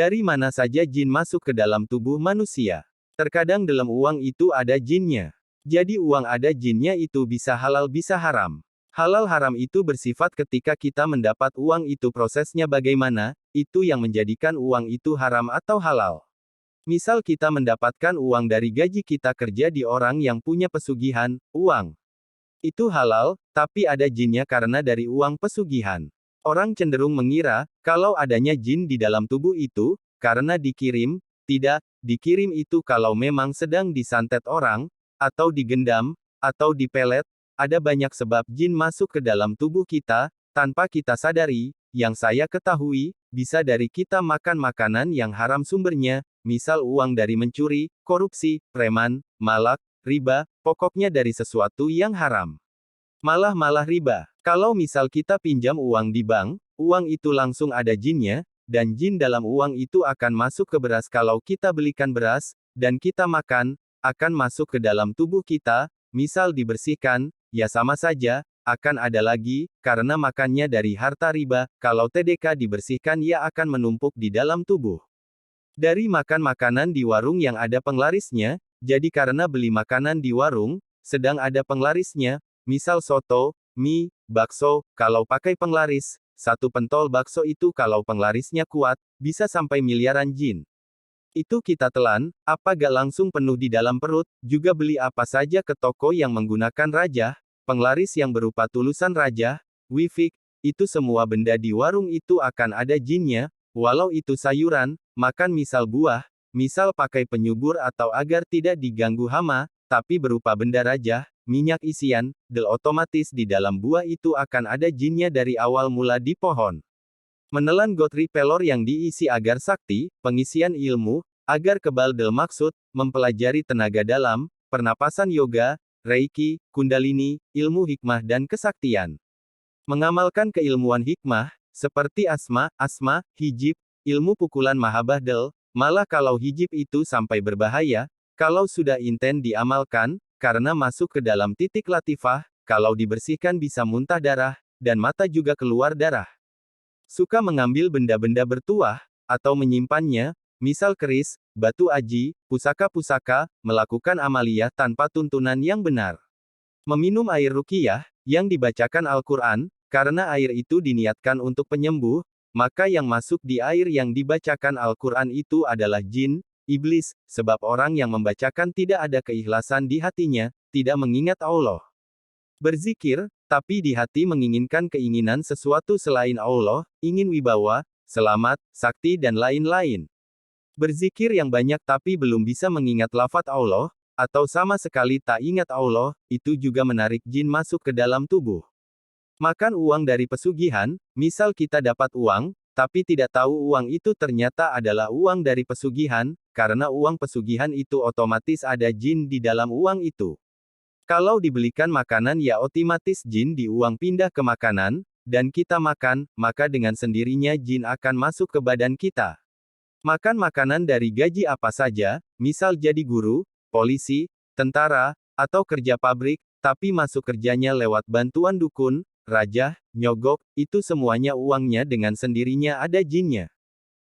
Dari mana saja jin masuk ke dalam tubuh manusia? Terkadang dalam uang itu ada jinnya. Jadi uang ada jinnya itu bisa halal bisa haram. Halal haram itu bersifat ketika kita mendapat uang itu prosesnya bagaimana, itu yang menjadikan uang itu haram atau halal. Misal kita mendapatkan uang dari gaji kita kerja di orang yang punya pesugihan, uang itu halal, tapi ada jinnya karena dari uang pesugihan. Orang cenderung mengira, kalau adanya jin di dalam tubuh itu, karena dikirim, tidak, dikirim itu kalau memang sedang disantet orang, atau digendam, atau dipelet, ada banyak sebab jin masuk ke dalam tubuh kita, tanpa kita sadari, yang saya ketahui, bisa dari kita makan makanan yang haram sumbernya, misal uang dari mencuri, korupsi, preman, malak, riba, pokoknya dari sesuatu yang haram. Malah riba. Kalau misal kita pinjam uang di bank, uang itu langsung ada jinnya, dan jin dalam uang itu akan masuk ke beras kalau kita belikan beras, dan kita makan, akan masuk ke dalam tubuh kita, misal dibersihkan, ya sama saja, akan ada lagi, karena makannya dari harta riba, kalau TDK dibersihkan ya akan menumpuk di dalam tubuh. Dari makan makanan di warung yang ada penglarisnya, jadi karena beli makanan di warung, sedang ada penglarisnya, misal soto, mie, bakso, kalau pakai penglaris, satu pentol bakso itu kalau penglarisnya kuat, bisa sampai miliaran jin. Itu kita telan, apa gak langsung penuh di dalam perut, juga beli apa saja ke toko yang menggunakan rajah, penglaris yang berupa tulisan rajah, wifik, itu semua benda di warung itu akan ada jinnya, walau itu sayuran, makan misal buah, misal pakai penyubur atau agar tidak diganggu hama, tapi berupa benda rajah, minyak isian, otomatis di dalam buah itu akan ada jinnya dari awal mula di pohon. Menelan gotri pelor yang diisi agar sakti, pengisian ilmu, agar kebal maksud, mempelajari tenaga dalam, pernapasan yoga, reiki, kundalini, ilmu hikmah dan kesaktian. Mengamalkan keilmuan hikmah, seperti asma, hijib, ilmu pukulan mahabahdal, malah kalau hijib itu sampai berbahaya, kalau sudah inten diamalkan, karena masuk ke dalam titik latifah, kalau dibersihkan bisa muntah darah, dan mata juga keluar darah. Suka mengambil benda-benda bertuah, atau menyimpannya, misal keris, batu aji, pusaka-pusaka, melakukan amaliyah tanpa tuntunan yang benar. Meminum air ruqyah, yang dibacakan Al-Quran, karena air itu diniatkan untuk penyembuh, maka yang masuk di air yang dibacakan Al-Quran itu adalah jin, iblis, sebab orang yang membacakan tidak ada keikhlasan di hatinya, tidak mengingat Allah. Berzikir, tapi di hati menginginkan keinginan sesuatu selain Allah, ingin wibawa, selamat, sakti dan lain-lain. Berzikir yang banyak tapi belum bisa mengingat lafaz Allah, atau sama sekali tak ingat Allah, itu juga menarik jin masuk ke dalam tubuh. Makan uang dari pesugihan, misal kita dapat uang, tapi tidak tahu uang itu ternyata adalah uang dari pesugihan, karena uang pesugihan itu otomatis ada jin di dalam uang itu. Kalau dibelikan makanan ya otomatis jin di uang pindah ke makanan, dan kita makan, maka dengan sendirinya jin akan masuk ke badan kita. Makan makanan dari gaji apa saja, misal jadi guru, polisi, tentara, atau kerja pabrik, tapi masuk kerjanya lewat bantuan dukun, rajah, nyogok, itu semuanya uangnya dengan sendirinya ada jinnya.